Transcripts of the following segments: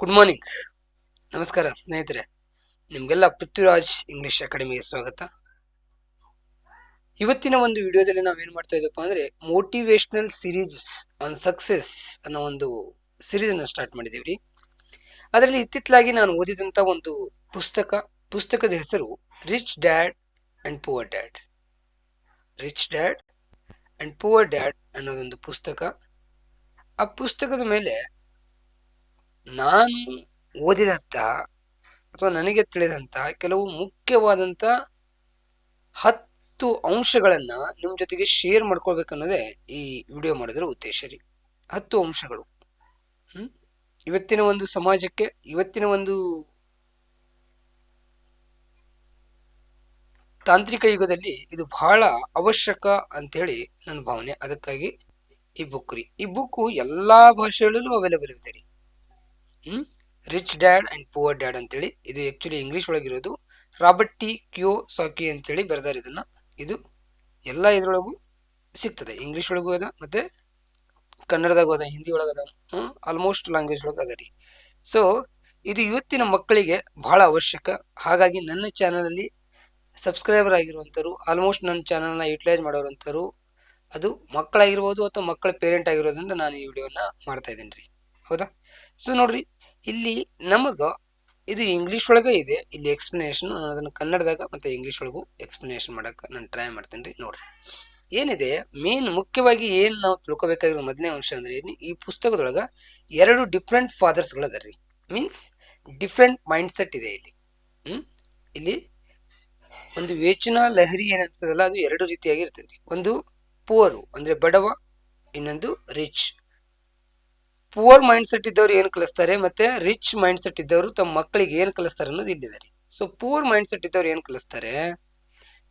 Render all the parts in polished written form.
Good morning. ನಮಸ್ಕಾರ ಸ್ನೇಹಿತರೆ, ನಿಮಗೆಲ್ಲ ಪೃಥ್ವಿರಾಜ್ ಇಂಗ್ಲಿಷ್ ಅಕಾಡೆಮಿಗೆ ಸ್ವಾಗತ. ಇವತ್ತಿನ ಒಂದು ವಿಡಿಯೋದಲ್ಲಿ ನಾವೇನ್ ಮಾಡ್ತಾ ಇದ್ದಪ್ಪ ಅಂದ್ರೆ ಮೋಟಿವೇಶನಲ್ ಸೀರೀಸ್ ಆನ್ ಸಕ್ಸೆಸ್ ಅನ್ನೋ ಒಂದು ಸೀರೀಸ್ ಅನ್ನ ಸ್ಟಾರ್ಟ್ ಮಾಡಿದೀವಿ. ಅದರಲ್ಲಿ ಇತ್ತಿತ್ತಲಾಗಿ ನಾನು ಓದಿದಂತ ಒಂದು ಪುಸ್ತಕದ ಹೆಸರು rich dad and poor dad. Rich dad and poor dad ಅನ್ನೋದೊಂದು ಪುಸ್ತಕ. ಆ ಪುಸ್ತಕದ ಮೇಲೆ ನಾನು ಓದಿದಂತ ಅಥವಾ ನನಗೆ ತಿಳಿದಂತ ಕೆಲವು ಮುಖ್ಯವಾದಂತ 10 ಅಂಶಗಳನ್ನ ನಿಮ್ ಜೊತೆಗೆ ಶೇರ್ ಮಾಡ್ಕೊಳ್ಬೇಕನ್ನೋದೇ ಈ ವಿಡಿಯೋ ಮಾಡೋದ್ರ ಉದ್ದೇಶ ರೀ. 10 ಅಂಶಗಳು ಇವತ್ತಿನ ಒಂದು ಸಮಾಜಕ್ಕೆ, ಇವತ್ತಿನ ಒಂದು ತಾಂತ್ರಿಕ ಯುಗದಲ್ಲಿ ಇದು ಬಹಳ ಅವಶ್ಯಕ ಅಂತೇಳಿ ನನ್ನ ಭಾವನೆ. ಅದಕ್ಕಾಗಿ ಈ ಬುಕ್ ರೀ. ಈ ಬುಕ್ ಎಲ್ಲಾ ಭಾಷೆಗಳಲ್ಲೂ ಅವೈಲೇಬಲ್ ಇದೆ ರೀ. Rich dad and poor dad ಅಂತೇಳಿ. ಇದು ಆಕ್ಚುಲಿ ಇಂಗ್ಲಿಷ್ ಒಳಗಿರೋದು. ರಾಬರ್ಟ್ ಟಿ ಕಿಯೋಸಾಕಿ ಅಂತೇಳಿ ಬರ್ದಾರ ಇದನ್ನ. ಇದು ಎಲ್ಲ ಇದ್ರೊಳಗೂ ಸಿಗ್ತದೆ. ಇಂಗ್ಲಿಷ್ ಒಳಗೂ ಅದ, ಮತ್ತೆ ಕನ್ನಡದಾಗ ಅದ, ಹಿಂದಿ ಒಳಗದ, ಆಲ್ಮೋಸ್ಟ್ ಲ್ಯಾಂಗ್ವೇಜ್ ಒಳಗ ಅದ ರೀ. ಸೊ ಇದು ಇವತ್ತಿನ ಮಕ್ಕಳಿಗೆ ಬಹಳ ಅವಶ್ಯಕ. ಹಾಗಾಗಿ ನನ್ನ ಚಾನಲ್ ಅಲ್ಲಿ ಸಬ್ಸ್ಕ್ರೈಬರ್ ಆಗಿರುವಂತರು, ಆಲ್ಮೋಸ್ಟ್ ನನ್ನ ಚಾನಲ್ ನ ಯುಟಿಲೈಸ್ ಮಾಡೋರಂತರು, ಅದು ಮಕ್ಕಳಾಗಿರ್ಬೋದು ಅಥವಾ ಮಕ್ಕಳ ಪೇರೆಂಟ್ ಆಗಿರೋದ್ರಿಂದ ನಾನು ಈ ವಿಡಿಯೋನ ಮಾಡ್ತಾ ಇದ್ದೇನೆ ರೀ. ಹೌದಾ? ಸೊ ನೋಡ್ರಿ, ಇಲ್ಲಿ ನಮಗ ಇದು ಇಂಗ್ಲಿಷ್ ಒಳಗೆ ಇದೆ. ಇಲ್ಲಿ ಎಕ್ಸ್ಪ್ಲನೇಷನ್ ಅದನ್ನ ಕನ್ನಡದಾಗ ಮತ್ತೆ ಇಂಗ್ಲಿಷ್ ಒಳಗೂ ಎಕ್ಸ್ಪ್ಲನೇಷನ್ ಮಾಡಕ್ ನಾನು ಟ್ರೈ ಮಾಡ್ತೇನೆ ರೀ. ನೋಡ್ರಿ ಏನಿದೆ, ಮೇನ್ ಮುಖ್ಯವಾಗಿ ಏನ್ ನಾವು ತಿಳ್ಕೊಬೇಕಾಗಿರೋ ಮೊದಲನೇ ಅಂಶ ಅಂದ್ರೆ ಈ ಪುಸ್ತಕದೊಳಗ 2 ಡಿಫ್ರೆಂಟ್ ಫಾದರ್ಸ್ ಗಳದಾರ್ರಿ. ಮೀನ್ಸ್ ಡಿಫ್ರೆಂಟ್ ಮೈಂಡ್ ಸೆಟ್ ಇದೆ ಇಲ್ಲಿ. ಇಲ್ಲಿ ಒಂದು ಯೋಚನಾ ಲಹರಿ ಏನಂತದಲ್ಲ, ಅದು 2 ರೀತಿಯಾಗಿ ಇರ್ತದ್ರಿ. ಒಂದು ಪುವರ್ ಅಂದ್ರೆ ಬಡವ, ಇನ್ನೊಂದು ರಿಚ್. ಪುವರ್ ಮೈಂಡ್ ಸೆಟ್ ಇದ್ದವ್ರು ಏನ್ ಕಲಿಸ್ತಾರೆ, ಮತ್ತೆ ರಿಚ್ ಮೈಂಡ್ ಸೆಟ್ ಇದ್ದವರು ತಮ್ಮ ಮಕ್ಕಳಿಗೆ ಏನ್ ಕಲಿಸ್ತಾರೆ ಅನ್ನೋದು ಇಲ್ಲಿದೆ ರೀ. ಸೊ ಪುವರ್ ಮೈಂಡ್ ಸೆಟ್ ಇದ್ದವ್ರು ಏನ್ ಕಲಿಸ್ತಾರೆ,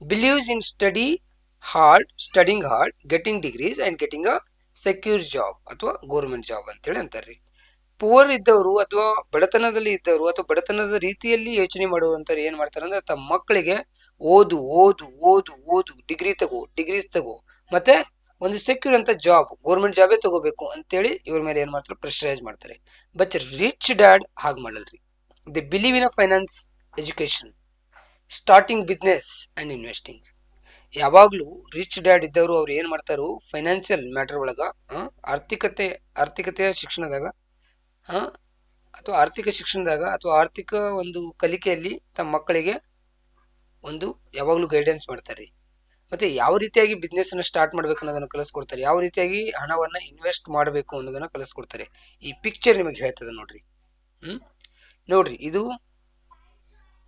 believes in studying hard, getting degrees and getting a secure job ಅಥವಾ ಗೌರ್ಮೆಂಟ್ ಜಾಬ್ ಅಂತೇಳಿ ಅಂತಾರ್ರಿ. ಪುವರ್ ಇದ್ದವರು ಅಥವಾ ಬಡತನದಲ್ಲಿ ಇದ್ದವರು ಅಥವಾ ಬಡತನದ ರೀತಿಯಲ್ಲಿ ಯೋಚನೆ ಮಾಡುವಂತವ್ರು ಏನ್ ಮಾಡ್ತಾರೆ ಅಂದ್ರೆ ತಮ್ಮ ಮಕ್ಕಳಿಗೆ ಓದು ಓದು ಓದು ಓದು, ಡಿಗ್ರೀಸ್ ತಗೋ, ಮತ್ತೆ ಒಂದು ಸೆಕ್ಯೂರ್ ಅಂತ ಜಾಬ್, ಗೌರ್ಮೆಂಟ್ ಜಾಬೇ ತಗೋಬೇಕು ಅಂತೇಳಿ ಇವ್ರ ಮೇಲೆ ಏನ್ ಮಾಡ್ತಾರೆ, ಪ್ರೆಷರೈಸ್ ಮಾಡ್ತಾರೆ. ಬಟ್ ರಿಚ್ ಡ್ಯಾಡ್ ಹಾಗೆ ಮಾಡಲ್ರಿ. They believe in a finance education, starting business and investing. ಯಾವಾಗ್ಲೂ ರಿಚ್ ಡ್ಯಾಡ್ ಇದ್ದವರು ಅವ್ರು ಏನ್ ಮಾಡ್ತಾರು, ಫೈನಾನ್ಸಿಯಲ್ ಮ್ಯಾಟರ್ ಒಳಗ, ಆರ್ಥಿಕತೆಯ ಶಿಕ್ಷಣದಾಗ, ಅಥವಾ ಆರ್ಥಿಕ ಒಂದು ಕಲಿಕೆಯಲ್ಲಿ ತಮ್ಮ ಮಕ್ಕಳಿಗೆ ಒಂದು ಯಾವಾಗ್ಲೂ ಗೈಡೆನ್ಸ್ ಮಾಡ್ತಾರೆ. ಮತ್ತೆ ಯಾವ ರೀತಿಯಾಗಿ ಬಿಸ್ನೆಸ್ ಅನ್ನ ಸ್ಟಾರ್ಟ್ ಮಾಡ್ಬೇಕು ಅನ್ನೋದನ್ನ ಕಲಿಸ್ಕೊಡ್ತಾರೆ, ಯಾವ ರೀತಿಯಾಗಿ ಹಣವನ್ನ ಇನ್ವೆಸ್ಟ್ ಮಾಡಬೇಕು ಅನ್ನೋದನ್ನ ಕಲಿಸ್ಕೊಡ್ತಾರೆ. ಈ ಪಿಕ್ಚರ್ ನಿಮಗೆ ಹೇಳ್ತದೆ ನೋಡ್ರಿ. ನೋಡ್ರಿ, ಇದು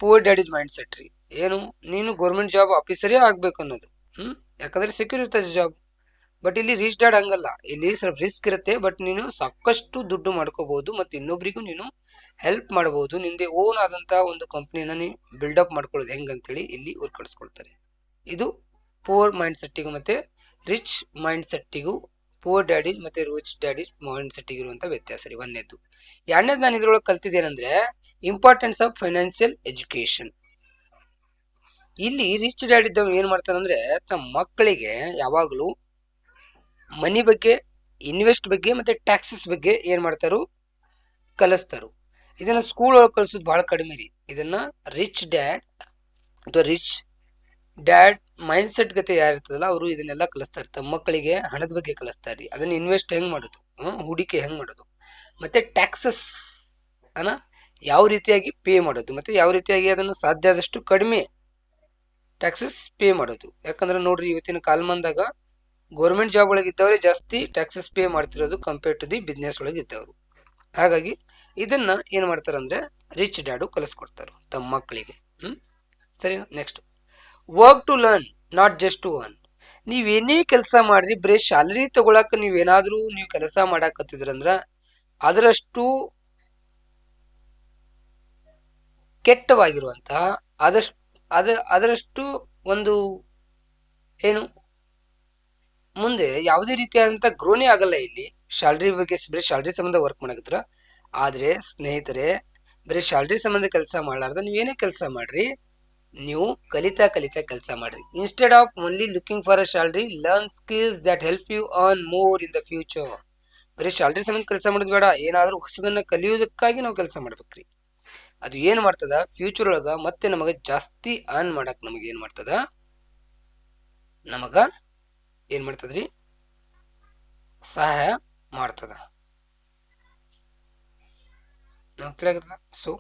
ಪುವರ್ ಡ್ಯಾಡೀಸ್ ಮೈಂಡ್ ಸೆಟ್ ರೀ. ಏನು, ನೀನು ಗೌರ್ಮೆಂಟ್ ಜಾಬ್ ಆಫೀಸರೇ ಆಗ್ಬೇಕು ಅನ್ನೋದು. ಯಾಕಂದ್ರೆ ಸೆಕ್ಯೂರ್ ಇರ್ತದೆ ಜಾಬ್. ಬಟ್ ಇಲ್ಲಿ ರಿಚ್ ಡ್ಯಾಡ್ ಹಂಗಲ್ಲ. ಇಲ್ಲಿ ಸ್ವಲ್ಪ ರಿಸ್ಕ್ ಇರುತ್ತೆ, ಬಟ್ ನೀನು ಸಾಕಷ್ಟು ದುಡ್ಡು ಮಾಡ್ಕೋಬಹುದು, ಮತ್ತೆ ಇನ್ನೊಬ್ರಿಗೂ ನೀನು ಹೆಲ್ಪ್ ಮಾಡಬಹುದು. ನಿಂದೆ ಓನ್ ಆದಂತ ಒಂದು ಕಂಪ್ನಿನ ನೀ ಬಿಲ್ಡಪ್ ಮಾಡ್ಕೊಳ್ಳೋದು ಹೆಂಗಂತೇಳಿ ಇಲ್ಲಿ ಅವ್ರು ಕಳಿಸ್ಕೊಳ್ತಾರೆ. ಇದು ಪುವರ್ ಮೈಂಡ್ ಸೆಟ್ಟಿಗೂ ಮತ್ತೆ ರಿಚ್ ಮೈಂಡ್ ಸೆಟ್ಟಿಗೂ, ಪುವರ್ ಡ್ಯಾಡೀಸ್ ಮತ್ತೆ ರಿಚ್ ಡ್ಯಾಡೀಸ್ ಮೈಂಡ್ ಸೆಟ್ಟಿಗೆ ಇರುವಂತ ವ್ಯತ್ಯಾಸ ರೀ. ಒಂದೇದು. ಎರಡನೇದು ನಾನು ಇದ್ರೊಳಗೆ ಕಲ್ತಿದ್ದೇನೆಂದ್ರೆ ಇಂಪಾರ್ಟೆನ್ಸ್ ಆಫ್ ಫೈನಾನ್ಷಿಯಲ್ ಎಜುಕೇಶನ್. ಇಲ್ಲಿ ರಿಚ್ ಡ್ಯಾಡ್ ಇದ್ದವ್ ಏನ್ ಮಾಡ್ತಾರಂದ್ರೆ ತಮ್ಮ ಮಕ್ಕಳಿಗೆ ಯಾವಾಗ್ಲೂ ಮನಿ ಬಗ್ಗೆ, ಇನ್ವೆಸ್ಟ್ ಬಗ್ಗೆ ಮತ್ತೆ ಟ್ಯಾಕ್ಸಸ್ ಬಗ್ಗೆ ಏನ್ ಮಾಡ್ತಾರು, ಕಲಿಸ್ತಾರು. ಇದನ್ನ ಸ್ಕೂಲ್ ಒಳಗೆ ಕಲಿಸೋದು ಬಹಳ ಕಡಿಮೆ ರೀ. ಇದನ್ನ ರಿಚ್ ಡ್ಯಾಡ್ ಅಥವಾ ರಿಚ್ ಡ್ಯಾಡ್ ಮೈಂಡ್ ಸೆಟ್ ಗತೆ ಯಾರಿರ್ತದಲ್ಲ ಅವರು ಇದನ್ನೆಲ್ಲ ಕಲಿಸ್ತಾರೆ. ತಮ್ಮ ಮಕ್ಕಳಿಗೆ ಹಣದ ಬಗ್ಗೆ ಕಲಿಸ್ತಾರೆ. ಅದನ್ನ ಇನ್ವೆಸ್ಟ್ ಹೆಂಗ್ ಮಾಡೋದು, ಹೂಡಿಕೆ ಹೆಂಗ್ ಮಾಡೋದು, ಮತ್ತೆ ಟ್ಯಾಕ್ಸಸ್ ಅನ್ನ ಯಾವ ರೀತಿಯಾಗಿ ಪೇ ಮಾಡೋದು, ಮತ್ತೆ ಯಾವ ರೀತಿಯಾಗಿ ಅದನ್ನು ಸಾಧ್ಯ ಆದಷ್ಟು ಕಡಿಮೆ ಟ್ಯಾಕ್ಸಸ್ ಪೇ ಮಾಡೋದು. ಯಾಕಂದ್ರೆ ನೋಡ್ರಿ, ಇವತ್ತಿನ ಕಾಲಮಾನದಾಗ ಗೌರ್ಮೆಂಟ್ ಜಾಬ್ ಒಳಗೆ ಇದ್ದವರೇ ಜಾಸ್ತಿ ಟ್ಯಾಕ್ಸಸ್ ಪೇ ಮಾಡ್ತಿರೋದು ಕಂಪೇರ್ ಟು ದಿ ಬಿಸ್ನೆಸ್ ಒಳಗೆ ಇದ್ದವರು. ಹಾಗಾಗಿ ಇದನ್ನ ಏನ್ ಮಾಡ್ತಾರಂದ್ರೆ ರಿಚ್ ಡ್ಯಾಡು ಕಲಿಸ್ಕೊಡ್ತಾರೆ ತಮ್ಮ ಮಕ್ಕಳಿಗೆ. ಸರಿನಾ? Next, work to learn, not just to earn. ನೀವೇನೇ ಕೆಲಸ ಮಾಡ್ರಿ, ಬರೀ ಸ್ಯಾಲರಿ ತಗೊಳಕ ನೀವೇನಾದ್ರೂ ನೀವು ಕೆಲಸ ಮಾಡಾಕತ್ತಿದ್ರಂದ್ರ ಅದರಷ್ಟು ಕೆಟ್ಟವಾಗಿರುವಂತಹ, ಅದರಷ್ಟು ಒಂದು ಏನು ಮುಂದೆ ಯಾವುದೇ ರೀತಿಯಾದಂತ ಗ್ರೋನೇ ಆಗಲ್ಲ. ಇಲ್ಲಿ ಸ್ಯಾಲರಿ ಬಗ್ಗೆ ಬರೀ ಸ್ಯಾಲರಿ ಸಂಬಂಧ ವರ್ಕ್ ಮಾಡಕತ್ರ. ಆದ್ರೆ ಸ್ನೇಹಿತರೆ, ಬರೀ ಸ್ಯಾಲರಿ ಸಂಬಂಧ ಕೆಲಸ ಮಾಡ್ಲಾರ್ದ ನೀವೇನೇ ಕೆಲಸ ಮಾಡ್ರಿ, ನೀವು ಕಲಿತಾ ಕೆಲಸ ಮಾಡ್ರಿ. Instead of only looking for a salary, learn skills that help you earn more in the future. ಬರೀ ಶಾಲ್ರಿ ಸಂಬಂಧ ಕೆಲಸ ಮಾಡೋದು ಬೇಡ, ಏನಾದ್ರೂ ಹೊಸದನ್ನ ಕಲಿಯೋದಕ್ಕಾಗಿ ನಾವು ಕೆಲಸ ಮಾಡ್ಬೇಕ್ರಿ. ಅದು ಏನ್ ಮಾಡ್ತದ ಫ್ಯೂಚರ್ ಒಳಗ ಮತ್ತೆ ನಮಗ ಜಾಸ್ತಿ ಅರ್ನ್ ಮಾಡಕ್ ನಮಗ ಏನ್ ಮಾಡ್ತದ, ನಮಗ ಏನ್ ಮಾಡ್ತದ್ರಿ, ಸಹಾಯ ಮಾಡ್ತದ. ನಾವು ತಿಳಿಯಾಗತ್ತದ. ಸೊ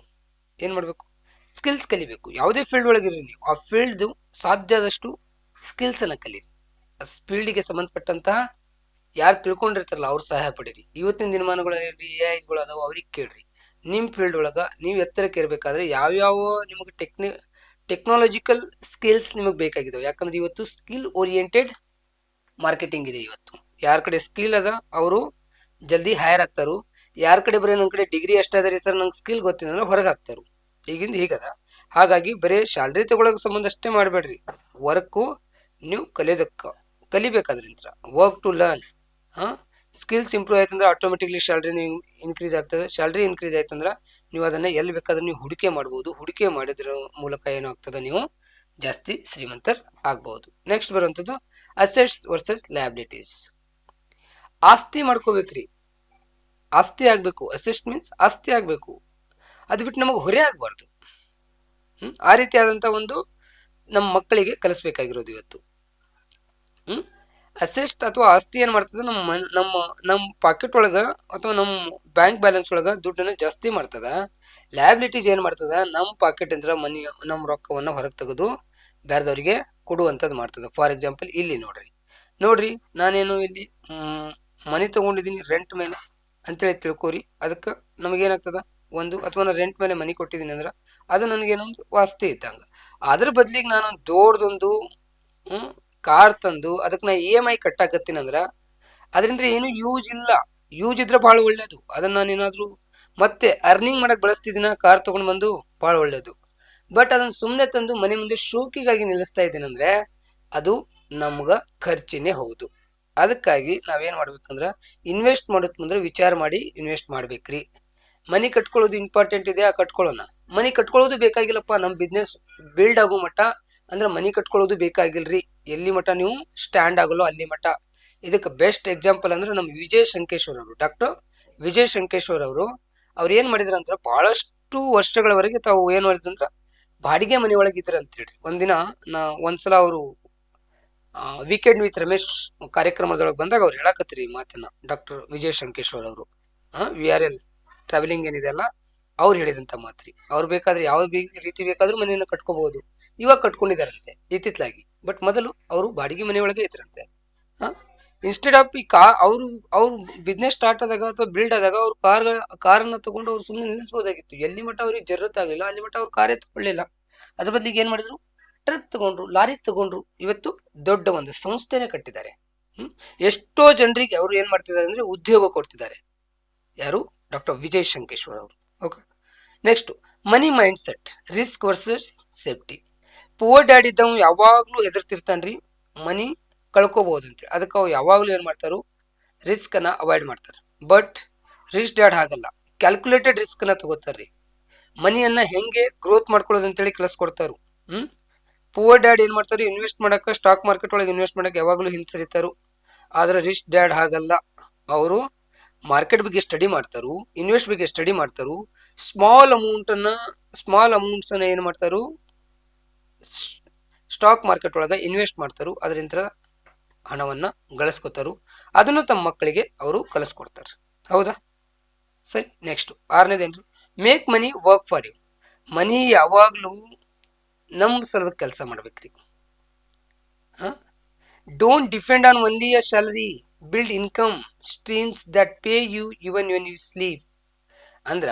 ಏನ್ ಮಾಡ್ಬೇಕು, ಸ್ಕಿಲ್ಸ್ ಕಲಿಬೇಕು. ಯಾವುದೇ ಫೀಲ್ಡ್ ಒಳಗಿರಿ ನೀವು, ಆ ಫೀಲ್ಡ್ ಸಾಧ್ಯ ಆದಷ್ಟು ಸ್ಕಿಲ್ಸ್ ಅನ್ನ ಕಲೀರಿ. ಆ ಫೀಲ್ಡ್ಗೆ ಸಂಬಂಧಪಟ್ಟಂತಹ ಯಾರು ತಿಳ್ಕೊಂಡಿರ್ತಾರಲ್ಲ ಅವ್ರ ಸಹಾಯ ಪಡೀರಿ. ಇವತ್ತಿನ ದಿನಮಾನಗಳಲ್ಲಿ ಎಐಗಳು ಅದಾವ, ಅವ್ರಿಗೆ ಕೇಳ್ರಿ. ನಿಮ್ ಫೀಲ್ಡ್ ಒಳಗ ನೀವು ಎತ್ತರಕ್ಕೆ ಇರಬೇಕಾದ್ರೆ ಯಾವ್ಯಾವ ನಿಮಗೆ ಟೆಕ್ನಾಲಜಿಕಲ್ ಸ್ಕಿಲ್ಸ್ ನಿಮಗೆ ಬೇಕಾಗಿದಾವೆ. ಯಾಕಂದ್ರೆ ಇವತ್ತು ಸ್ಕಿಲ್ ಓರಿಯೆಂಟೆಡ್ ಮಾರ್ಕೆಟಿಂಗ್ ಇದೆ. ಇವತ್ತು ಯಾರ ಕಡೆ ಸ್ಕಿಲ್ ಅದ ಅವರು ಜಲ್ದಿ ಹೈರ್ ಆಗ್ತಾರು. ಯಾರ ಕಡೆ ಬರೀ ನನ್ನ ಕಡೆ ಡಿಗ್ರಿ ಅಷ್ಟಾದ್ರಿ ಸರ್ ನಂಗೆ ಸ್ಕಿಲ್ ಗೊತ್ತಿಲ್ಲ ಅಂದ್ರೆ ಹೊರಗೆ ಹಾಕ್ತಾರು. ಈಗಿಂದ ಹೀಗದ. ಹಾಗಾಗಿ ಬರೀ ಸ್ಯಾಲ್ರಿ ತಗೊಳಕ್ ಸಂಬಂಧ ಅಷ್ಟೇ ಮಾಡಬೇಡ್ರಿ. ವರ್ಕು ನೀವು ಕಲಿಬೇಕಾದ್ರಿಂದ work to learn. Skills improve ಆಯ್ತಂದ್ರೆ ಆಟೋಮೆಟಿಕ್ಲಿ ಸ್ಯಾಲ್ರಿ ಇನ್ಕ್ರೀಸ್ ಆಗ್ತದೆ. ಸ್ಯಾಲ್ರಿ ಇನ್ಕ್ರೀಸ್ ಆಯ್ತಂದ್ರೆ ನೀವು ಅದನ್ನ ಎಲ್ಲಿ ಬೇಕಾದ್ರೆ ನೀವು ಹೂಡಿಕೆ ಮಾಡ್ಬೋದು. ಹೂಡಿಕೆ ಮಾಡಿದ್ರ ಮೂಲಕ ಏನಾಗ್ತದೆ, ನೀವು ಜಾಸ್ತಿ ಶ್ರೀಮಂತರ್ ಆಗ್ಬಹುದು. ನೆಕ್ಸ್ಟ್ ಬರುವಂತದ್ದು ಅಸೆಟ್ಸ್ ವರ್ಸಸ್ ಲಯಬಿಲಿಟೀಸ್. ಆಸ್ತಿ ಮಾಡ್ಕೋಬೇಕ್ರಿ, ಆಸ್ತಿ ಆಗ್ಬೇಕು. ಅಸೆಟ್ ಮೀನ್ಸ್ ಆಸ್ತಿ ಆಗ್ಬೇಕು, ಅದು ಬಿಟ್ಟು ನಮಗೆ ಹೊರೆ ಆಗ್ಬಾರ್ದು. ಆ ರೀತಿಯಾದಂತ ಒಂದು ನಮ್ಮ ಮಕ್ಕಳಿಗೆ ಕಲಿಸ್ಬೇಕಾಗಿರೋದು ಇವತ್ತು. ಅಸೆಸ್ಟ್ ಅಥವಾ ಆಸ್ತಿ ಏನ್ ಮಾಡ್ತದ, ನಮ್ಮ ಪಾಕೆಟ್ ಒಳಗ ಅಥವಾ ನಮ್ಮ ಬ್ಯಾಂಕ್ ಬ್ಯಾಲೆನ್ಸ್ ಒಳಗ ದುಡ್ಡನ್ನ ಜಾಸ್ತಿ ಮಾಡ್ತದ. ಲಯಬಿಲಿಟೀಸ್ ಏನ್ ಮಾಡ್ತದ, ನಮ್ಮ ಪಾಕೆಟ್ ಇಂದ ನಮ್ಮ ರೊಕ್ಕವನ್ನ ಹೊರಗೆ ತೆಗೆದು ಬೇರೆದವ್ರಿಗೆ ಕೊಡುವಂತದ್ದು ಮಾಡ್ತದ. ಫಾರ್ ಎಕ್ಸಾಂಪಲ್ ಇಲ್ಲಿ ನೋಡ್ರಿ ನಾನೇನು ಇಲ್ಲಿ ಮನಿ ತಗೊಂಡಿದ್ದೀನಿ ರೆಂಟ್ ಮೇಲೆ ಅಂತೇಳಿ ತಿಳ್ಕೋರಿ. ಅದಕ್ಕೆ ನಮಗೇನಾಗ್ತದ, ಒಂದು ಅಥವಾ ನಾನು ರೆಂಟ್ ಮೇಲೆ ಮನಿ ಕೊಟ್ಟಿದ್ದೀನಿ ಅಂದ್ರೆ ಅದು ನನಗೇನೊಂದು ಆಸ್ತಿ ಇದ್ದಂಗ. ಅದ್ರ ಬದ್ಲಿಗೆ ನಾನು ದೊಡ್ಡದೊಂದು ಕಾರ್ ತಂದು ಅದಕ್ಕೆ ನಾ EMI ಕಟ್ಟಾಕತ್ತೀನಿ ಅಂದ್ರ ಅದರಿಂದ ಏನು ಯೂಸ್ ಇಲ್ಲ. ಯೂಸ್ ಇದ್ರೆ ಬಹಳ ಒಳ್ಳೇದು. ಅದನ್ನ ನಾನೇನಾದ್ರೂ ಮತ್ತೆ ಅರ್ನಿಂಗ್ ಮಾಡಕ್ ಬಳಸ್ತಿದ್ದೀನ, ಕಾರ್ ತಗೊಂಡ್ ಬಂದು ಬಹಳ ಒಳ್ಳೇದು. ಬಟ್ ಅದನ್ನ ಸುಮ್ಮನೆ ತಂದು ಮನೆ ಮುಂದೆ ಶೋಕಿಗಾಗಿ ನಿಲ್ಲಿಸ್ತಾ ಇದ್ದೀನಂದ್ರೆ ಅದು ನಮ್ಗ ಖರ್ಚಿನೇ ಹೌದು. ಅದಕ್ಕಾಗಿ ನಾವೇನ್ ಮಾಡ್ಬೇಕಂದ್ರ ಇನ್ವೆಸ್ಟ್ ಮಾಡೋದ್ ಮುಂದ್ರೆ ವಿಚಾರ ಮಾಡಿ ಇನ್ವೆಸ್ಟ್ ಮಾಡ್ಬೇಕ್ರಿ. ಮನಿ ಕಟ್ಕೊಳ್ಳೋದು ಇಂಪಾರ್ಟೆಂಟ್ ಇದೆ, ಕಟ್ಕೊಳ್ಳೋಣ. ಮನಿ ಕಟ್ಕೊಳ್ಳೋದು ಬೇಕಾಗಿಲ್ಲಪ್ಪ, ನಮ್ ಬಿಸ್ನೆಸ್ ಬಿಲ್ಡ್ ಆಗೋ ಮಟ್ಟ ಅಂದ್ರೆ ಮನಿ ಕಟ್ಕೊಳ್ಳೋದು ಬೇಕಾಗಿಲ್ರಿ. ಎಲ್ಲಿ ಮಟ್ಟ ನೀವು ಸ್ಟ್ಯಾಂಡ್ ಆಗಲ್ಲೋ ಅಲ್ಲಿ ಮಟ್ಟ. ಇದಕ್ಕೆ ಬೆಸ್ಟ್ ಎಕ್ಸಾಂಪಲ್ ಅಂದ್ರೆ ನಮ್ಮ ವಿಜಯ್ ಶಂಕೇಶ್ವರ್ ಅವರು, ಡಾಕ್ಟರ್ ವಿಜಯ್ ಶಂಕೇಶ್ವರ್ ಅವರು. ಅವ್ರು ಏನ್ ಮಾಡಿದ್ರಂದ್ರ ಬಹಳಷ್ಟು ವರ್ಷಗಳವರೆಗೆ ತಾವು ಏನ್ ಮಾಡಿದ್ರಂದ್ರ ಬಾಡಿಗೆ ಮನೆ ಒಳಗಿದ್ರ ಅಂತ ಹೇಳ್ರಿ. ಒಂದ್ಸಲ ಅವರು ವೀಕೆಂಡ್ ವಿತ್ ರಮೇಶ್ ಕಾರ್ಯಕ್ರಮದೊಳಗೆ ಬಂದಾಗ ಅವ್ರು ಹೇಳಕತ್ರಿ ಈ ಮಾತನ್ನ, ಡಾಕ್ಟರ್ ವಿಜಯ್ ಶಂಕೇಶ್ವರ್ ಅವರು. VRL ಟ್ರಾವೆಲಿಂಗ್ ಏನಿದೆ ಅಲ್ಲ, ಅವ್ರು ಹೇಳಿದಂತ ಮಾತ್ರಿ. ಅವ್ರು ಬೇಕಾದ್ರೆ ಯಾವ ರೀತಿ ಬೇಕಾದ್ರೂ ಮನೆಯನ್ನ ಕಟ್ಕೋಬಹುದು. ಇವಾಗ ಕಟ್ಕೊಂಡಿದಾರಂತೆ ಇತ್ತಿತ್ಲಾಗಿ. ಬಟ್ ಮೊದಲು ಅವರು ಬಾಡಿಗೆ ಮನೆ ಒಳಗೆ ಇದ್ರಂತೆ. ಇನ್ಸ್ಟೆಡ್ ಆಫ್ ಅವ್ರು ಬಿಸ್ನೆಸ್ ಸ್ಟಾರ್ಟ್ ಆದಾಗ ಅಥವಾ ಬಿಲ್ಡ್ ಆದಾಗ ಅವ್ರು ಕಾರನ್ನ ತಗೊಂಡು ಅವ್ರು ಸುಮ್ಮನೆ ನಿಲ್ಲಿಸಬಹುದಾಗಿತ್ತು. ಎಲ್ಲಿ ಮಟ್ಟ ಅವ್ರಿಗೆ ಜरूरत ಆಗ್ಲಿಲ್ಲ ಅಲ್ಲಿ ಮಟ್ಟ ಅವ್ರು ಕಾರೇ ತಗೊಳ್ಳಿಲ್ಲ. ಅದ್ರ ಬದಲಿಗೆ ಏನ್ ಮಾಡಿದ್ರು, ಟ್ರಕ್ ತಗೊಂಡ್ರು, ಲಾರಿ ತಗೊಂಡ್ರು. ಇವತ್ತು ದೊಡ್ಡ ಒಂದು ಸಂಸ್ಥೆನೆ ಕಟ್ಟಿದ್ದಾರೆ. ಎಷ್ಟೋ ಜನರಿಗೆ ಅವರು ಏನ್ ಮಾಡ್ತಿದ್ದಾರೆ ಅಂದ್ರೆ ಉದ್ಯೋಗ ಕೊಡ್ತಿದ್ದಾರೆ. ಯಾರು, ಡಾಕ್ಟರ್ ವಿಜಯ್ ಶಂಕೇಶ್ವರ್ ಅವರು. Okay, next money mindset, risk versus safety. Poor dad ಇದ್ದವ್ ಯಾವಾಗ್ಲೂ ಹೆದರ್ತಿರ್ತಾನ್ರಿ ಮನಿ ಕಳ್ಕೋಬಹುದು ಅಂತೇಳಿ. ಅದಕ್ಕೆ ಅವ್ ಯಾವಾಗ್ಲೂ ಏನ್ ಮಾಡ್ತಾರು, ರಿಸ್ಕ್ ಅನ್ನ ಅವಾಯ್ಡ್ ಮಾಡ್ತಾರೆ. ಬಟ್ ರಿಚ್ ಡ್ಯಾಡ್ ಹಾಗಲ್ಲ, ಕ್ಯಾಲ್ಕುಲೇಟೆಡ್ ರಿಸ್ಕ್ ಅನ್ನ ತಗೋತಾರ್ರಿ. ಮನಿಯನ್ನ ಹೆಂಗೆ ಗ್ರೋತ್ ಮಾಡ್ಕೊಳ್ಳೋದು ಅಂತೇಳಿ ಕಲಿಸ್ಕೊಡ್ತಾರು. ಪುವರ್ ಡ್ಯಾಡ್ ಏನ್ ಮಾಡ್ತಾರೆ, ಇನ್ವೆಸ್ಟ್ ಮಾಡಕ ಸ್ಟಾಕ್ ಮಾರ್ಕೆಟ್ ಒಳಗೆ ಇನ್ವೆಸ್ಟ್ ಮಾಡಕ್ ಯಾವಾಗ್ಲೂ ಹಿಂಸರಿತಾರು. ಆದ್ರೆ ರಿಚ್ ಡ್ಯಾಡ್ ಹಾಗಲ್ಲ, ಅವರು ಮಾರ್ಕೆಟ್ ಬಗ್ಗೆ ಸ್ಟಡಿ ಮಾಡ್ತಾರು, ಇನ್ವೆಸ್ಟ್ ಬಗ್ಗೆ ಸ್ಟಡಿ ಮಾಡ್ತಾರು. ಸ್ಮಾಲ್ ಅಮೌಂಟ್ಸ್ ಅನ್ನ ಏನ್ ಮಾಡ್ತಾರು, ಸ್ಟಾಕ್ ಮಾರ್ಕೆಟ್ ಒಳಗ ಇನ್ವೆಸ್ಟ್ ಮಾಡ್ತಾರು. ಅದರಿಂದ ಹಣವನ್ನ ಗಳಿಸ್ಕೊತಾರು. ಅದನ್ನು ತಮ್ಮ ಮಕ್ಕಳಿಗೆ ಅವರು ಕಲಿಸ್ಕೊಡ್ತಾರೆ. ಹೌದಾ? ಸರಿ, ನೆಕ್ಸ್ಟ್ ಆರನೇದೇನ್ರಿ, make money work for you. Money ಯಾವಾಗ್ಲೂ ನಮ್ ಸಲುವಾಗಿ ಕೆಲಸ ಮಾಡ್ಬೇಕ್ರಿ. Don't depend on only a salary, build income streams that pay you even when you sleep. ಅಂದ್ರ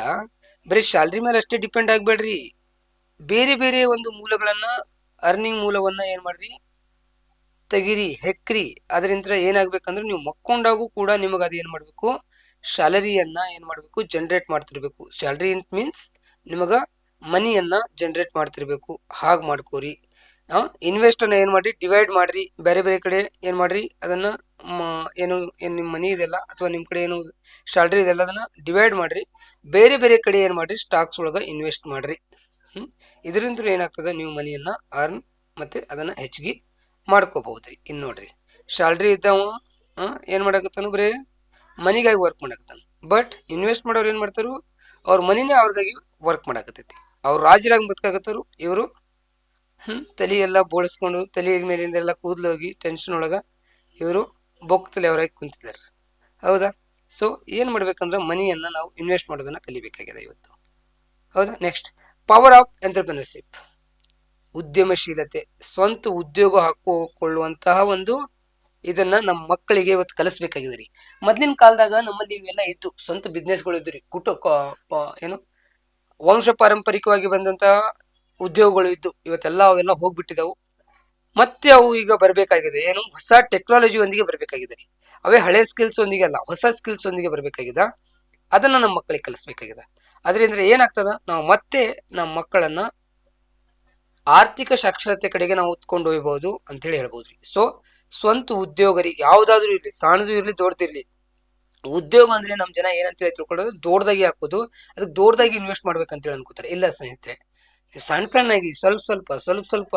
ಬರೀ ಸ್ಯಾಲರಿ ಮೇಲೆ ಅಷ್ಟೇ ಡಿಪೆಂಡ್ ಆಗ್ಬೇಡ್ರಿ. ಬೇರೆ ಬೇರೆ ಒಂದು ಮೂಲಗಳನ್ನ, ಅರ್ನಿಂಗ್ ಮೂಲವನ್ನ ಏನ್ ಮಾಡ್ರಿ, ತೆಗಿರಿ, ಹೆಕ್ರಿ. ಅದರಿಂದ ಏನಾಗ್ಬೇಕಂದ್ರೆ ನೀವು ಮಕ್ಕೊಂಡಾಗೂ ಕೂಡ ನಿಮಗ ಅದ ಏನ್ ಮಾಡ್ಬೇಕು, ಸ್ಯಾಲರಿಯನ್ನ ಏನ್ ಮಾಡ್ಬೇಕು, ಜನರೇಟ್ ಮಾಡ್ತಿರ್ಬೇಕು. ಸ್ಯಾಲರಿ ಮೀನ್ಸ್ ನಿಮಗ ಮನಿಯನ್ನ ಜನರೇಟ್ ಮಾಡ್ತಿರ್ಬೇಕು. ಹಾಗೆ ಮಾಡ್ಕೋರಿ. ಇನ್ವೆಸ್ಟ್ ಅನ್ನ ಏನ್ ಮಾಡ್ರಿ, ಡಿವೈಡ್ ಮಾಡ್ರಿ. ಬೇರೆ ಬೇರೆ ಕಡೆ ಏನ್ ಮಾಡ್ರಿ, ಅದನ್ನ ಏನು ನಿಮ್ ಮನಿ ಇದೆಲ್ಲ ಅಥವಾ ನಿಮ್ ಕಡೆ ಏನು ಸ್ಯಾಲರಿ ಇದೆಲ್ಲ ಅದನ್ನ ಡಿವೈಡ್ ಮಾಡ್ರಿ. ಬೇರೆ ಬೇರೆ ಕಡೆ ಏನ್ ಮಾಡ್ರಿ, ಸ್ಟಾಕ್ಸ್ ಒಳಗ ಇನ್ವೆಸ್ಟ್ ಮಾಡ್ರಿ. ಇದರಿಂದ ಏನಾಗ್ತದ, ನೀವು ಮನಿಯನ್ನ ಅರ್ನ್ ಮತ್ತೆ ಅದನ್ನ ಹೆಚ್ಚಿಗೆ ಮಾಡ್ಕೋಬಹುದ್ರಿ. ಇನ್ ನೋಡ್ರಿ, ಸ್ಯಾಲರಿ ಇದ್ದವ ಏನ್ ಮಾಡಕತ್ತಾನು, ಬರೇ ಮನಿಗಾಗಿ ವರ್ಕ್ ಮಾಡಕತ್ತಾನ. ಬಟ್ ಇನ್ವೆಸ್ಟ್ ಮಾಡೋರು ಏನ್ ಮಾಡ್ತಾರು, ಅವ್ರ ಮನಿನೇ ಅವ್ರಿಗಾಗಿ ವರ್ಕ್ ಮಾಡಕತ್ತೈತಿ. ಅವ್ರು ರಾಜರಾಗಿ ಬದುಕಾಕತ್ತಾರು, ಇವರು ತಲೆ ಎಲ್ಲ ಬೋಳಿಸ್ಕೊಂಡು ತಲೆ ಮೇಲಿಂದ ಎಲ್ಲ ಕೂದಲು ಹೋಗಿ ಟೆನ್ಷನ್ ಒಳಗ ಇವರು ಬೊಕ್ಕತಲೆ ಅವರಾಗಿ ಕುಂತಿದ್ದಾರೆ. ಹೌದಾ? ಸೊ ಏನ್ ಮಾಡ್ಬೇಕಂದ್ರೆ ಮನಿಯನ್ನ ನಾವು ಇನ್ವೆಸ್ಟ್ ಮಾಡೋದನ್ನ ಕಲಿಬೇಕಾಗಿದೆ ಇವತ್ತು. ಹೌದಾ? ನೆಕ್ಸ್ಟ್, ಪವರ್ ಆಫ್ ಎಂಟರ್ಪ್ರಿನರ್ಶಿಪ್, ಉದ್ಯಮಶೀಲತೆ, ಸ್ವಂತ ಉದ್ಯೋಗ ಹಾಕಿಕೊಳ್ಳುವಂತಹ ಒಂದು ಇದನ್ನ ನಮ್ಮ ಮಕ್ಕಳಿಗೆ ಇವತ್ತು ಕಲಿಸ್ಬೇಕಾಗಿದೆ ರೀ. ಮೊದ್ಲಿನ ಕಾಲದಾಗ ನಮ್ಮಲ್ಲಿ ಇವೆಲ್ಲ ಇತ್ತು, ಸ್ವಂತ ಬಿಸ್ನೆಸ್ಗಳು ಇದ್ದು ರೀ. ಏನು ವಂಶ ಪಾರಂಪರಿಕವಾಗಿ ಬಂದಂತಹ ಉದ್ಯೋಗಗಳು ಇದ್ದು. ಇವತ್ತೆಲ್ಲ ಅವೆಲ್ಲ ಹೋಗ್ಬಿಟ್ಟಿದವು. ಮತ್ತೆ ಅವು ಈಗ ಬರ್ಬೇಕಾಗಿದೆ. ಏನು, ಹೊಸ ಟೆಕ್ನಾಲಜಿ ಒಂದಿಗೆ ಬರ್ಬೇಕಾಗಿದೆ ರೀ. ಅವೇ ಹಳೆ ಸ್ಕಿಲ್ಸ್ ಒಂದಿಗೆ ಅಲ್ಲ, ಹೊಸ ಸ್ಕಿಲ್ಸ್ ಒಂದಿಗೆ ಬರ್ಬೇಕಾಗಿದೆ. ಅದನ್ನ ನಮ್ಮ ಮಕ್ಕಳಿಗೆ ಕಲಿಸ್ಬೇಕಾಗಿದೆ. ಅದರಿಂದ ಏನಾಗ್ತದ, ನಾವು ಮತ್ತೆ ನಮ್ಮ ಮಕ್ಕಳನ್ನ ಆರ್ಥಿಕ ಸಾಕ್ಷರತೆ ಕಡೆಗೆ ನಾವು ಉತ್ಕೊಂಡು ಹೋಗ್ಬಹುದು ಅಂತ ಹೇಳಿ ಹೇಳ್ಬೋದ್ರಿ. ಸೊ ಸ್ವಂತ ಉದ್ಯೋಗ ರೀ, ಯಾವ್ದಾದ್ರು ಇರ್ಲಿ, ಸಣ್ಣದು ಇರ್ಲಿ ದೊಡ್ಡದಿರ್ಲಿ, ಉದ್ಯೋಗ ಅಂದ್ರೆ ನಮ್ ಜನ ಏನಂತ ಹೇಳಿ ತಿಳ್ಕೊಳ್ಳೋದು, ದೊಡ್ಡದಾಗಿ ಹಾಕೋದು, ಅದಕ್ಕೆ ದೊಡ್ಡದಾಗಿ ಇನ್ವೆಸ್ಟ್ ಮಾಡ್ಬೇಕಂತ ಹೇಳಿ ಅನ್ಕೋತಾರೆ. ಇಲ್ಲ ಸ್ನೇಹಿತರೆ, ಸಣ್ಣ ಸಣ್ಣಾಗಿ ಸ್ವಲ್ಪ ಸ್ವಲ್ಪ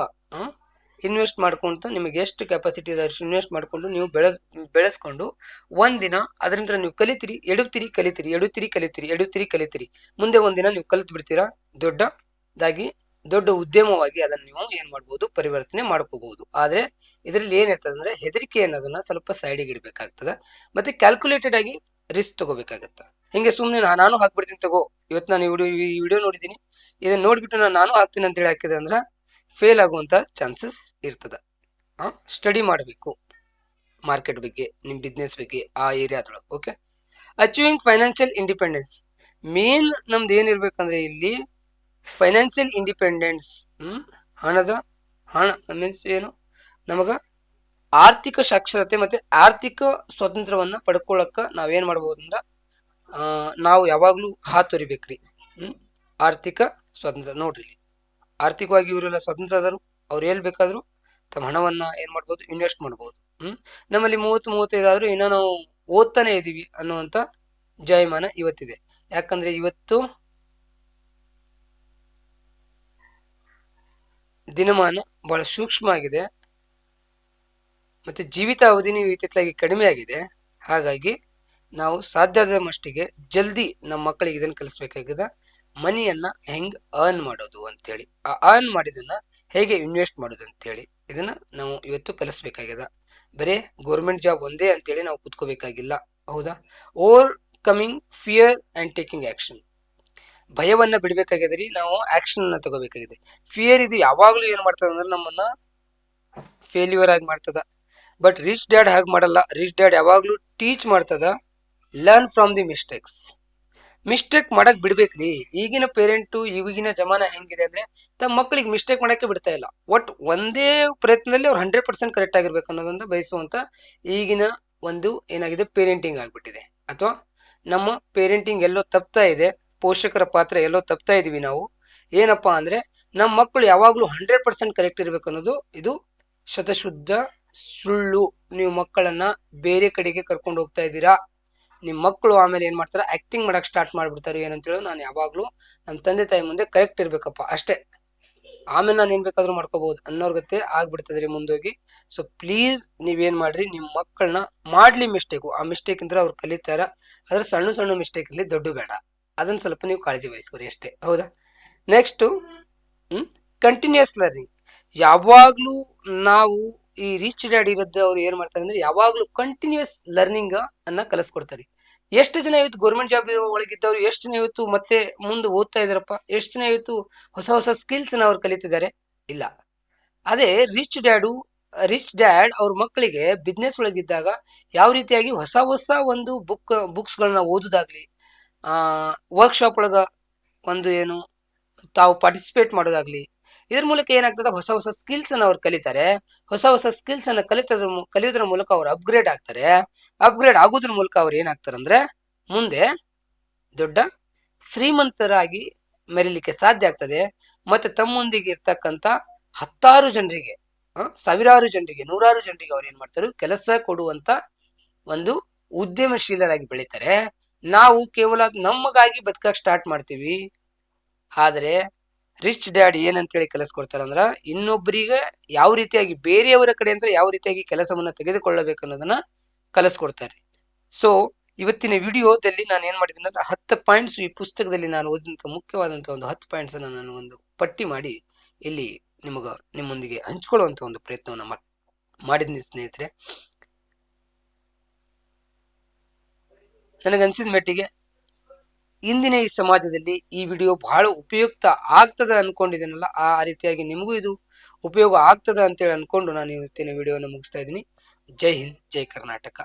ಇನ್ವೆಸ್ಟ್ ಮಾಡ್ಕೊಂತ ನಿಮಗೆ ಎಷ್ಟು ಕೆಪಾಸಿಟಿ ಇದೆ ಅಷ್ಟು ಇನ್ವೆಸ್ಟ್ ಮಾಡ್ಕೊಂಡು ನೀವು ಬೆಳೆಸ್ಕೊಂಡು ಒಂದಿನ ಅದರಿಂದ ನೀವು ಕಲಿತೀರಿ, ಎಡುತ್ತೀರಿ. ಮುಂದೆ ಒಂದಿನ ನೀವು ಕಲಿತು ಬಿಡ್ತೀರಾ, ದೊಡ್ಡ ಉದ್ಯಮವಾಗಿ ಅದನ್ನ ನೀವು ಏನ್ ಮಾಡ್ಬೋದು, ಪರಿವರ್ತನೆ ಮಾಡ್ಕೋಬಹುದು. ಆದ್ರೆ ಇದರಲ್ಲಿ ಏನಿರ್ತದೆ ಅಂದ್ರೆ ಹೆದರಿಕೆ ಅನ್ನೋದನ್ನ ಸ್ವಲ್ಪ ಸೈಡಿಗೆ ಇಡ್ಬೇಕಾಗ್ತದ. ಮತ್ತೆ ಕ್ಯಾಲ್ಕುಲೇಟೆಡ್ ಆಗಿ ರಿಸ್ಕ್ ತಗೋಬೇಕಾಗತ್ತ. ಹಿಂಗೆ ಸುಮ್ನೆ ನಾನು ಹಾಕ್ಬಿಡ್ತೀನಿ ತಗೋ, ಇವತ್ತು ನಾನು ಈ ವಿಡಿಯೋ ನೋಡಿದೀನಿ, ಇದನ್ನ ನೋಡ್ಬಿಟ್ಟು ನಾನು ಹಾಕ್ತೀನಿ ಅಂತ ಹೇಳಿ ಹಾಕಿದೆ ಅಂದ್ರ ಫೇಲ್ ಆಗುವಂತ ಚಾನ್ಸಸ್ ಇರ್ತದ. ಸ್ಟಡಿ ಮಾಡಬೇಕು ಮಾರ್ಕೆಟ್ ಬಗ್ಗೆ, ನಿಮ್ ಬಿಸ್ನೆಸ್ ಬಗ್ಗೆ, ಆ ಏರಿಯಾದೊಳಗೆ. Okay, achieving financial independence, main ನಮ್ದು ಏನಿರ್ಬೇಕಂದ್ರೆ ಇಲ್ಲಿ ಫೈನಾನ್ಷಿಯಲ್ ಇಂಡಿಪೆಂಡೆನ್ಸ್. ಹಣ ಮೀನ್ಸ್ ಏನು, ನಮಗ ಆರ್ಥಿಕ ಸಾಕ್ಷರತೆ ಮತ್ತೆ ಆರ್ಥಿಕ ಸ್ವಾತಂತ್ರ್ಯವನ್ನ ಪಡ್ಕೊಳ್ಳಕ್ಕ ನಾವೇನ್ ಮಾಡ್ಬೋದು ಅಂದ್ರ, ನಾವು ಯಾವಾಗ್ಲೂ ಹಾತೊರಿಬೇಕ್ರಿ. ಆರ್ಥಿಕ ಸ್ವಾತಂತ್ರ್ಯ ನೋಡ್ರಿ, ಆರ್ಥಿಕವಾಗಿ ಇವರೆಲ್ಲ ಸ್ವತಂತ್ರ ಆದರು. ಅವ್ರು ಎಲ್ಲಿ ಬೇಕಾದ್ರು ತಮ್ಮ ಹಣವನ್ನ ಏನ್ ಮಾಡ್ಬೋದು, ಇನ್ವೆಸ್ಟ್ ಮಾಡ್ಬೋದು. ನಮ್ಮಲ್ಲಿ 30-35 ಆದ್ರೂ ಇನ್ನ ನಾವು ಓದ್ತಾನೆ ಇದೀವಿ ಅನ್ನುವಂತ ಜಾಯಮಾನ ಇವತ್ತಿದೆ. ಯಾಕಂದ್ರೆ ಇವತ್ತು ದಿನಮಾನ ಬಹಳ ಸೂಕ್ಷ್ಮ ಆಗಿದೆ, ಮತ್ತೆ ಜೀವಿತ ಅವಧಿನೂ ಇತ್ತಿತ್ತಲಾಗಿ ಕಡಿಮೆ ಆಗಿದೆ. ಹಾಗಾಗಿ ನಾವು ಸಾಧ್ಯದ ಮಟ್ಟಿಗೆ ಜಲ್ದಿ ನಮ್ಮ ಮಕ್ಕಳಿಗೆ ಇದನ್ನ ಕಲಿಸ್ಬೇಕಾಗಿದೆ. ಮನಿಯನ್ನ ಹೆಂಗ್ ಅರ್ನ್ ಮಾಡೋದು ಅಂತೇಳಿ, ಆ ಅರ್ನ್ ಮಾಡಿದನ್ನ ಹೇಗೆ ಇನ್ವೆಸ್ಟ್ ಮಾಡೋದು ಅಂತೇಳಿ ಇದನ್ನ ನಾವು ಇವತ್ತು ಕಲಿಸ್ಬೇಕಾಗಿದೆ. ಬರೇ ಗೌರ್ಮೆಂಟ್ ಜಾಬ್ ಒಂದೇ ಅಂತೇಳಿ ನಾವು ಕುತ್ಕೋಬೇಕಾಗಿಲ್ಲ. ಹೌದಾ? Overcoming fear and taking action, ಭಯವನ್ನ ಬಿಡ್ಬೇಕಾಗಿದ್ರಿ, ನಾವು ಆಕ್ಷನ್ ಅನ್ನ ತಗೋಬೇಕಾಗಿದೆ. ಫಿಯರ್ ಇದು ಯಾವಾಗ್ಲೂ ಏನ್ ಮಾಡ್ತದ ಅಂದ್ರೆ ನಮ್ಮನ್ನ ಫೇಲ್ಯೂರ್ ಆಗಿ ಮಾಡ್ತದ. ಬಟ್ ರಿಚ್ ಡ್ಯಾಡ್ ಹಾಗೆ ಮಾಡಲ್ಲ. ರಿಚ್ ಡ್ಯಾಡ್ ಯಾವಾಗ್ಲೂ ಟೀಚ್ ಮಾಡ್ತದ, ಲರ್ನ್ ಫ್ರಮ್ ದಿ ಮಿಸ್ಟೇಕ್ ಮಾಡಕ್ ಬಿಡ್ಬೇಕ್ರಿ. ಈಗಿನ ಪೇರೆಂಟು, ಈಗಿನ ಜಮಾನ ಹೆಂಗಿದೆ ಅಂದ್ರೆ ತಮ್ಮ ಮಕ್ಕಳಿಗೆ ಮಿಸ್ಟೇಕ್ ಮಾಡಕ್ಕೆ ಬಿಡ್ತಾ ಇಲ್ಲ. ಒಟ್ ಒಂದೇ ಪ್ರಯತ್ನದಲ್ಲಿ ಅವ್ರು 100% ಕರೆಕ್ಟ್ ಆಗಿರ್ಬೇಕು ಅನ್ನೋದೊಂದು ಬಯಸುವಂತ ಈಗಿನ ಒಂದು ಏನಾಗಿದೆ, ಪೇರೆಂಟಿಂಗ್ ಆಗ್ಬಿಟ್ಟಿದೆ. ಅಥವಾ ನಮ್ಮ ಪೇರೆಂಟಿಂಗ್ ಎಲ್ಲೋ ತಪ್ತಾ ಇದೆ, ಪೋಷಕರ ಪಾತ್ರ ಎಲ್ಲೋ ತಪ್ತಾ ಇದೀವಿ ನಾವು. ಏನಪ್ಪಾ ಅಂದ್ರೆ ನಮ್ಮ ಮಕ್ಕಳು ಯಾವಾಗ್ಲೂ 100% ಕರೆಕ್ಟ್ ಇರ್ಬೇಕು ಅನ್ನೋದು ಇದು ಶತಶುದ್ಧ ಸುಳ್ಳು. ನೀವು ಮಕ್ಕಳನ್ನ ಬೇರೆ ಕಡೆಗೆ ಕರ್ಕೊಂಡು ಹೋಗ್ತಾ ಇದ್ದೀರಾ. ನಿಮ್ ಮಕ್ಕಳು ಆಮೇಲೆ ಏನ್ ಮಾಡ್ತಾರ, ಆಕ್ಟಿಂಗ್ ಮಾಡಕ್ ಸ್ಟಾರ್ಟ್ ಮಾಡ್ಬಿಡ್ತಾರೆ. ಏನಂತ ಹೇಳಿ, ನಾನು ಯಾವಾಗ್ಲೂ ನಮ್ಮ ತಂದೆ ತಾಯಿ ಮುಂದೆ ಕರೆಕ್ಟ್ ಇರ್ಬೇಕಪ್ಪ ಅಷ್ಟೇ, ಆಮೇಲೆ ನಾನು ಏನ್ ಬೇಕಾದ್ರೂ ಮಾಡ್ಕೋಬಹುದು ಅನ್ನೋರ್ಗತೆ ಆಗ್ಬಿಡ್ತದ್ರಿ ಮುಂದೋಗಿ. ಸೊ ಪ್ಲೀಸ್ ನೀವೇನ್ ಮಾಡ್ರಿ, ನಿಮ್ ಮಕ್ಕಳನ್ನ ಮಾಡ್ಲಿ ಮಿಸ್ಟೇಕು, ಆ ಮಿಸ್ಟೇಕ್ ಅಂದ್ರೆ ಅವ್ರು ಕಲಿತಾರ. ಅದ್ರ ಸಣ್ಣ ಮಿಸ್ಟೇಕ್ ಇರ್ಲಿ, ದೊಡ್ಡ ಬೇಡ, ಅದನ್ನ ಸ್ವಲ್ಪ ನೀವು ಕಾಳಜಿ ವಹಿಸ್ಕೊರಿ ಅಷ್ಟೇ. ಹೌದಾ? Next, continuous learning. ಯಾವಾಗ್ಲೂ ನಾವು ಈ ರಿಚ್ ಡ್ಯಾಡ್ ಇರೋದು ಅವ್ರು ಏನ್ ಮಾಡ್ತಾರೆ ಅಂದ್ರೆ ಯಾವಾಗ್ಲೂ ಕಂಟಿನ್ಯೂಸ್ ಲರ್ನಿಂಗ್ ಅನ್ನ ಕಲಿಸ್ಕೊಡ್ತಾರೆ. ಎಷ್ಟು ಜನ ಇವತ್ತು ಗೌರ್ಮೆಂಟ್ ಜಾಬ್ ಒಳಗಿದ್ದವ್ರು, ಎಷ್ಟು ಜನ ಇವತ್ತು ಮತ್ತೆ ಮುಂದೆ ಓದ್ತಾ ಇದಾರಪ್ಪ, ಎಷ್ಟು ಜನ ಇವತ್ತು ಹೊಸ ಸ್ಕಿಲ್ಸ್ ನ ಅವ್ರು ಕಲಿತಿದ್ದಾರೆ? ಇಲ್ಲ. ಅದೇ ರಿಚ್ ಡ್ಯಾಡ್ ಅವ್ರ ಮಕ್ಕಳಿಗೆ ಬಿಸ್ನೆಸ್ ಒಳಗಿದ್ದಾಗ ಯಾವ ರೀತಿಯಾಗಿ ಹೊಸ ಒಂದು ಬುಕ್ಸ್ ಗಳನ್ನ ಓದುದಾಗ್ಲಿ, ವರ್ಕ್ಶಾಪ್ ಒಳಗ ಒಂದು ಏನು ತಾವು ಪಾರ್ಟಿಸಿಪೇಟ್ ಮಾಡೋದಾಗ್ಲಿ, ಇದ್ರ ಮೂಲಕ ಏನಾಗ್ತದೆ, ಹೊಸ ಸ್ಕಿಲ್ಸ್ ಅನ್ನ ಅವ್ರು ಕಲಿತಾರೆ. ಹೊಸ ಸ್ಕಿಲ್ಸ್ ಅನ್ನ ಕಲಿಯೋದ್ರ ಮೂಲಕ ಅವ್ರು ಅಪ್ಗ್ರೇಡ್ ಆಗ್ತಾರೆ. ಅಪ್ಗ್ರೇಡ್ ಆಗೋದ್ರ ಮೂಲಕ ಅವ್ರು ಏನಾಗ್ತಾರಂದ್ರೆ ಮುಂದೆ ದೊಡ್ಡ ಶ್ರೀಮಂತರಾಗಿ ಮೆರಿಲಿಕ್ಕೆ ಸಾಧ್ಯ ಆಗ್ತದೆ. ಮತ್ತೆ ತಮ್ಮೊಂದಿಗೆ ಇರ್ತಕ್ಕಂತ ಹತ್ತಾರು ಜನರಿಗೆ, ಸಾವಿರಾರು ಜನರಿಗೆ, ನೂರಾರು ಜನರಿಗೆ ಅವ್ರು ಏನ್ ಮಾಡ್ತಾರೆ, ಕೆಲಸ ಕೊಡುವಂತ ಒಂದು ಉದ್ಯಮಶೀಲರಾಗಿ ಬೆಳಿತಾರೆ. ನಾವು ಕೇವಲ ನಮಗಾಗಿ ಬದುಕಕ್ ಸ್ಟಾರ್ಟ್ ಮಾಡ್ತೀವಿ. ಆದ್ರೆ ರಿಚ್ ಡ್ಯಾಡ್ ಏನಂತೇಳಿ ಕಲಿಸ್ಕೊಡ್ತಾರ ಅಂದ್ರ, ಇನ್ನೊಬ್ಬರಿಗೆ ಯಾವ ರೀತಿಯಾಗಿ, ಬೇರೆಯವರ ಕಡೆ ಅಂತ ಯಾವ ರೀತಿಯಾಗಿ ಕೆಲಸವನ್ನ ತೆಗೆದುಕೊಳ್ಳಬೇಕು ಅನ್ನೋದನ್ನ ಕಲಿಸ್ಕೊಡ್ತಾರೆ. ಸೊ ಇವತ್ತಿನ ವಿಡಿಯೋದಲ್ಲಿ ನಾನು ಏನ್ ಮಾಡಿದ್ದೀನಿ ಅಂದ್ರೆ 10 ಪಾಯಿಂಟ್ಸ್ ಈ ಪುಸ್ತಕದಲ್ಲಿ ನಾನು ಓದಿದಂತ ಮುಖ್ಯವಾದಂತಹ ಒಂದು 10 ಪಾಯಿಂಟ್ಸ್ ಅನ್ನು ನಾನು ಒಂದು ಪಟ್ಟಿ ಮಾಡಿ ಇಲ್ಲಿ ನಿಮ್ಮೊಂದಿಗೆ ಹಂಚಿಕೊಳ್ಳುವಂತ ಒಂದು ಪ್ರಯತ್ನವನ್ನು ಮಾಡಿದ್ದೀನಿ ಸ್ನೇಹಿತರೆ. ನನಗನ್ಸಿದ ಮಟ್ಟಿಗೆ ಇಂದಿನ ಈ ಸಮಾಜದಲ್ಲಿ ಈ ವಿಡಿಯೋ ಬಹಳ ಉಪಯುಕ್ತ ಆಗ್ತದ ಅನ್ಕೊಂಡಿದ್ದೀನಲ್ಲ, ಆ ರೀತಿಯಾಗಿ ನಿಮಗೂ ಇದು ಉಪಯೋಗ ಆಗ್ತದ ಅಂತೇಳಿ ಅನ್ಕೊಂಡು ನಾನು ಇವತ್ತಿನ ವಿಡಿಯೋನ ಮುಗಿಸ್ತಾ ಇದ್ದೀನಿ. ಜೈ ಹಿಂದ್, ಜೈ ಕರ್ನಾಟಕ.